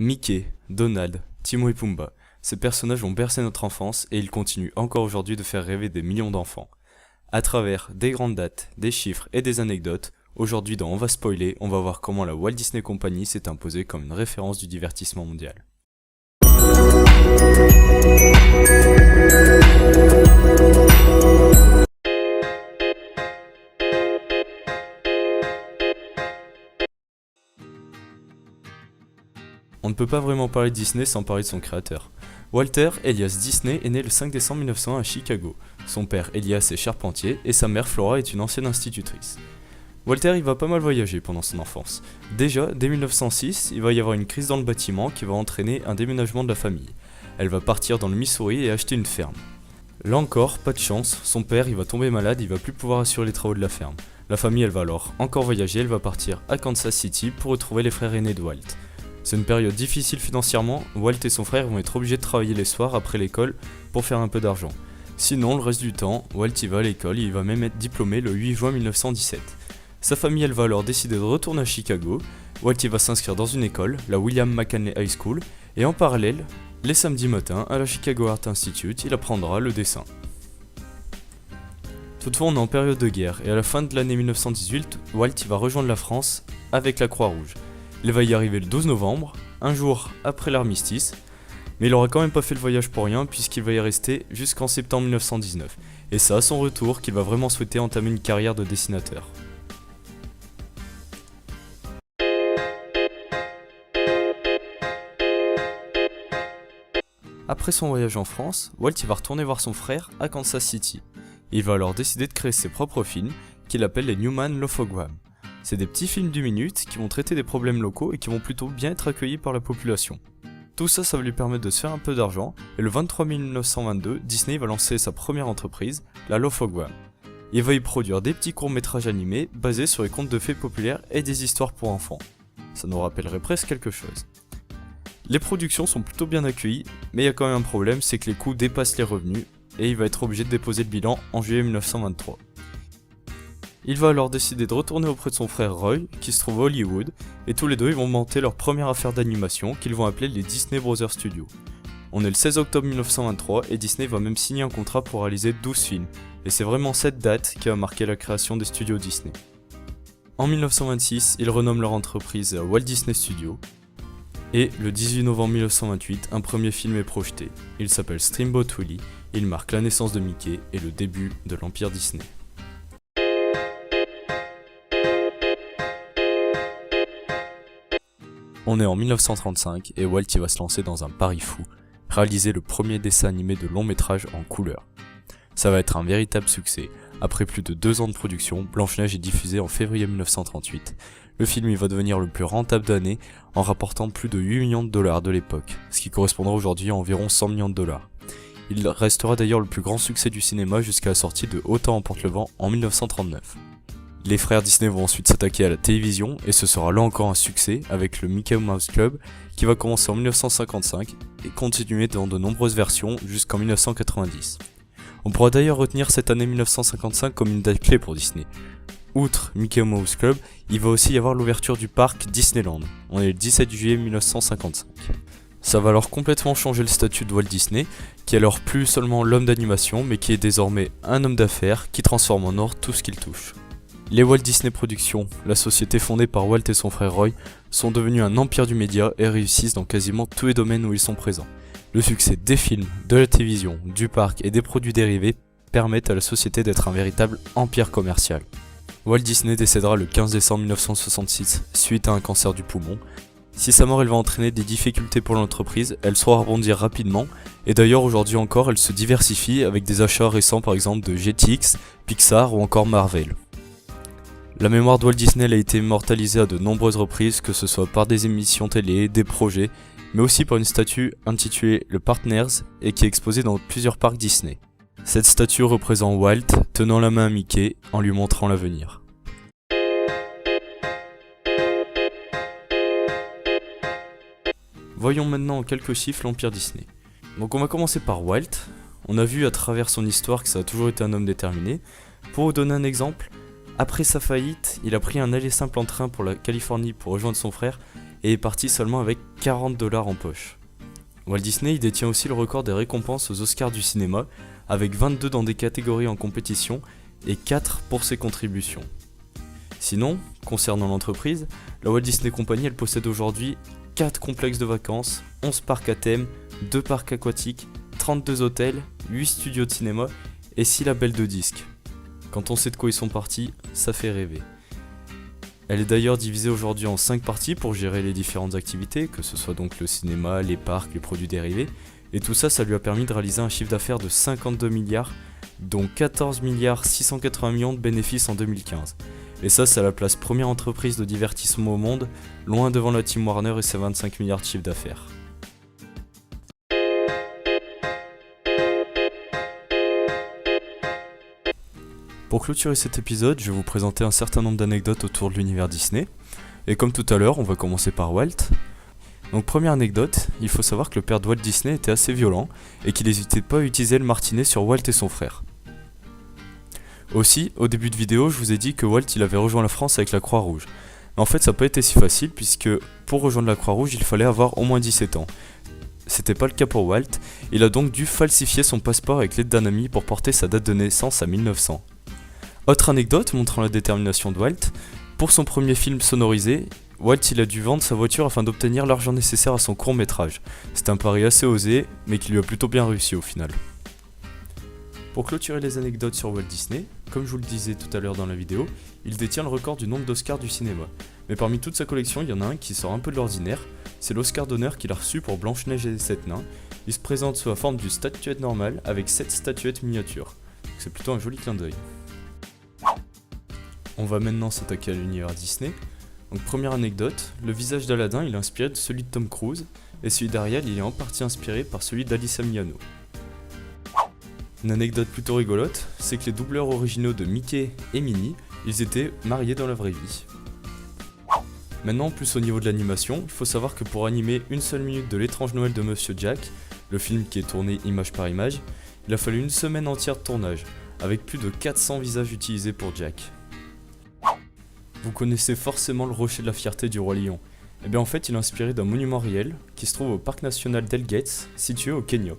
Mickey, Donald, Timon et Pumba, ces personnages ont bercé notre enfance et ils continuent encore aujourd'hui de faire rêver des millions d'enfants. À travers des grandes dates, des chiffres et des anecdotes, aujourd'hui dans On va spoiler, on va voir comment la Walt Disney Company s'est imposée comme une référence du divertissement mondial. On ne peut pas vraiment parler de Disney sans parler de son créateur. Walter Elias Disney est né le 5 décembre 1901 à Chicago. Son père Elias est charpentier et sa mère Flora est une ancienne institutrice. Walter il va pas mal voyager pendant son enfance. Déjà, dès 1906, il va y avoir une crise dans le bâtiment qui va entraîner un déménagement de la famille. Elle va partir dans le Missouri et acheter une ferme. Là encore, pas de chance, son père il va tomber malade, il va plus pouvoir assurer les travaux de la ferme. La famille elle va alors encore voyager, elle va partir à Kansas City pour retrouver les frères aînés de Walt. C'est une période difficile financièrement, Walt et son frère vont être obligés de travailler les soirs après l'école pour faire un peu d'argent. Sinon, le reste du temps, Walt il va à l'école et il va même être diplômé le 8 juin 1917. Sa famille elle va alors décider de retourner à Chicago, Walt il va s'inscrire dans une école, la William McKinley High School, et en parallèle, les samedis matins, à la Chicago Art Institute, il apprendra le dessin. Toutefois, on est en période de guerre, et à la fin de l'année 1918, Walt il va rejoindre la France avec la Croix-Rouge. Il va y arriver le 12 novembre, un jour après l'armistice, mais il aura quand même pas fait le voyage pour rien puisqu'il va y rester jusqu'en septembre 1919. Et c'est à son retour qu'il va vraiment souhaiter entamer une carrière de dessinateur. Après son voyage en France, Walt il va retourner voir son frère à Kansas City. Il va alors décider de créer ses propres films qu'il appelle les Newman Lofograms. C'est des petits films d'une minute qui vont traiter des problèmes locaux et qui vont plutôt bien être accueillis par la population. Tout ça, ça va lui permettre de se faire un peu d'argent, et le 23 mai 1922, Disney va lancer sa première entreprise, la Lofogram. Il va y produire des petits courts-métrages animés basés sur les contes de fées populaires et des histoires pour enfants. Ça nous rappellerait presque quelque chose. Les productions sont plutôt bien accueillies, mais il y a quand même un problème, c'est que les coûts dépassent les revenus, et il va être obligé de déposer le bilan en juillet 1923. Il va alors décider de retourner auprès de son frère Roy, qui se trouve à Hollywood, et tous les deux ils vont monter leur première affaire d'animation qu'ils vont appeler les Disney Brothers Studios. On est le 16 octobre 1923 et Disney va même signer un contrat pour réaliser 12 films, et c'est vraiment cette date qui a marqué la création des studios Disney. En 1926, ils renomment leur entreprise Walt Disney Studios, et le 18 novembre 1928, un premier film est projeté. Il s'appelle Steamboat Willie, il marque la naissance de Mickey et le début de l'empire Disney. On est en 1935 et Walt va se lancer dans un pari fou, réaliser le premier dessin animé de long métrage en couleur. Ça va être un véritable succès. Après plus de 2 ans de production, Blanche-Neige est diffusée en février 1938. Le film il va devenir le plus rentable de l'année en rapportant plus de 8 millions de dollars de l'époque, ce qui correspondra aujourd'hui à environ 100 millions de dollars. Il restera d'ailleurs le plus grand succès du cinéma jusqu'à la sortie de Autant emporte le vent en 1939. Les frères Disney vont ensuite s'attaquer à la télévision et ce sera là encore un succès avec le Mickey Mouse Club qui va commencer en 1955 et continuer dans de nombreuses versions jusqu'en 1990. On pourra d'ailleurs retenir cette année 1955 comme une date clé pour Disney. Outre Mickey Mouse Club, il va aussi y avoir l'ouverture du parc Disneyland. On est le 17 juillet 1955. Ça va alors complètement changer le statut de Walt Disney, qui est alors plus seulement l'homme d'animation mais qui est désormais un homme d'affaires qui transforme en or tout ce qu'il touche. Les Walt Disney Productions, la société fondée par Walt et son frère Roy, sont devenus un empire du média et réussissent dans quasiment tous les domaines où ils sont présents. Le succès des films, de la télévision, du parc et des produits dérivés permettent à la société d'être un véritable empire commercial. Walt Disney décédera le 15 décembre 1966 suite à un cancer du poumon. Si sa mort elle va entraîner des difficultés pour l'entreprise, elle saura rebondir rapidement et d'ailleurs aujourd'hui encore elle se diversifie avec des achats récents par exemple de Jetix, Pixar ou encore Marvel. La mémoire de Walt Disney a été immortalisée à de nombreuses reprises, que ce soit par des émissions télé, des projets, mais aussi par une statue intitulée le Partners et qui est exposée dans plusieurs parcs Disney. Cette statue représente Walt tenant la main à Mickey en lui montrant l'avenir. Voyons maintenant en quelques chiffres l'empire Disney. Donc on va commencer par Walt. On a vu à travers son histoire que ça a toujours été un homme déterminé. Pour vous donner un exemple, après sa faillite, il a pris un aller simple en train pour la Californie pour rejoindre son frère et est parti seulement avec 40$ en poche. Walt Disney il détient aussi le record des récompenses aux Oscars du cinéma, avec 22 dans des catégories en compétition et 4 pour ses contributions. Sinon, concernant l'entreprise, la Walt Disney Company elle possède aujourd'hui 4 complexes de vacances, 11 parcs à thème, 2 parcs aquatiques, 32 hôtels, 8 studios de cinéma et 6 labels de disques. Quand on sait de quoi ils sont partis, ça fait rêver. Elle est d'ailleurs divisée aujourd'hui en 5 parties pour gérer les différentes activités, que ce soit donc le cinéma, les parcs, les produits dérivés, et tout ça, ça lui a permis de réaliser un chiffre d'affaires de 52 milliards, dont 14 milliards 680 millions de bénéfices en 2015. Et ça la place première entreprise de divertissement au monde, loin devant la Team Warner et ses 25 milliards de chiffre d'affaires. Pour clôturer cet épisode, je vais vous présenter un certain nombre d'anecdotes autour de l'univers Disney. Et comme tout à l'heure, on va commencer par Walt. Donc première anecdote, il faut savoir que le père de Walt Disney était assez violent et qu'il n'hésitait pas à utiliser le martinet sur Walt et son frère. Aussi, au début de vidéo, je vous ai dit que Walt il avait rejoint la France avec la Croix-Rouge. Mais en fait, ça n'a pas été si facile puisque pour rejoindre la Croix-Rouge, il fallait avoir au moins 17 ans. C'était pas le cas pour Walt, il a donc dû falsifier son passeport avec l'aide d'un ami pour porter sa date de naissance à 1900. Autre anecdote montrant la détermination de Walt, pour son premier film sonorisé, Walt il a dû vendre sa voiture afin d'obtenir l'argent nécessaire à son court métrage. C'est un pari assez osé, mais qui lui a plutôt bien réussi au final. Pour clôturer les anecdotes sur Walt Disney, comme je vous le disais tout à l'heure dans la vidéo, il détient le record du nombre d'Oscars du cinéma. Mais parmi toute sa collection, il y en a un qui sort un peu de l'ordinaire, c'est l'Oscar d'honneur qu'il a reçu pour Blanche-Neige et les 7 nains. Il se présente sous la forme d'une statuette normale avec 7 statuettes miniatures. C'est plutôt un joli clin d'œil. On va maintenant s'attaquer à l'univers Disney. Donc première anecdote, le visage d'Aladin il est inspiré de celui de Tom Cruise, et celui d'Ariel il est en partie inspiré par celui d'Alyssa Milano. Une anecdote plutôt rigolote, c'est que les doubleurs originaux de Mickey et Minnie, ils étaient mariés dans la vraie vie. Maintenant, plus au niveau de l'animation, il faut savoir que pour animer une seule minute de l'étrange Noël de Monsieur Jack, le film qui est tourné image par image, il a fallu une semaine entière de tournage, avec plus de 400 visages utilisés pour Jack. Vous connaissez forcément le rocher de la fierté du Roi Lion. Et bien en fait il est inspiré d'un monument réel qui se trouve au parc national d'Elgates, situé au Kenya.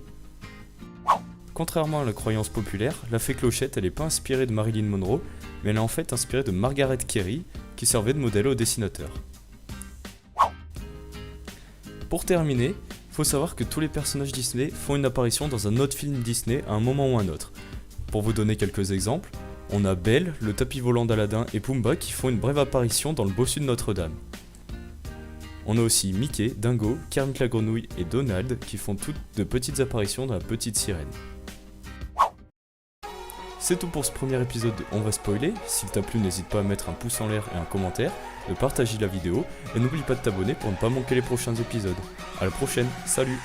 Contrairement à la croyance populaire, la fée Clochette elle n'est pas inspirée de Marilyn Monroe, mais elle est en fait inspirée de Margaret Kerry, qui servait de modèle au dessinateur. Pour terminer, il faut savoir que tous les personnages Disney font une apparition dans un autre film Disney à un moment ou un autre. Pour vous donner quelques exemples, on a Belle, le tapis volant d'Aladin et Pumba qui font une brève apparition dans le bossu de Notre-Dame. On a aussi Mickey, Dingo, Kermit la Grenouille et Donald qui font toutes de petites apparitions dans La Petite Sirène. C'est tout pour ce premier épisode de On va spoiler. S'il t'a plu, n'hésite pas à mettre un pouce en l'air et un commentaire, de partager la vidéo et n'oublie pas de t'abonner pour ne pas manquer les prochains épisodes. A la prochaine, salut!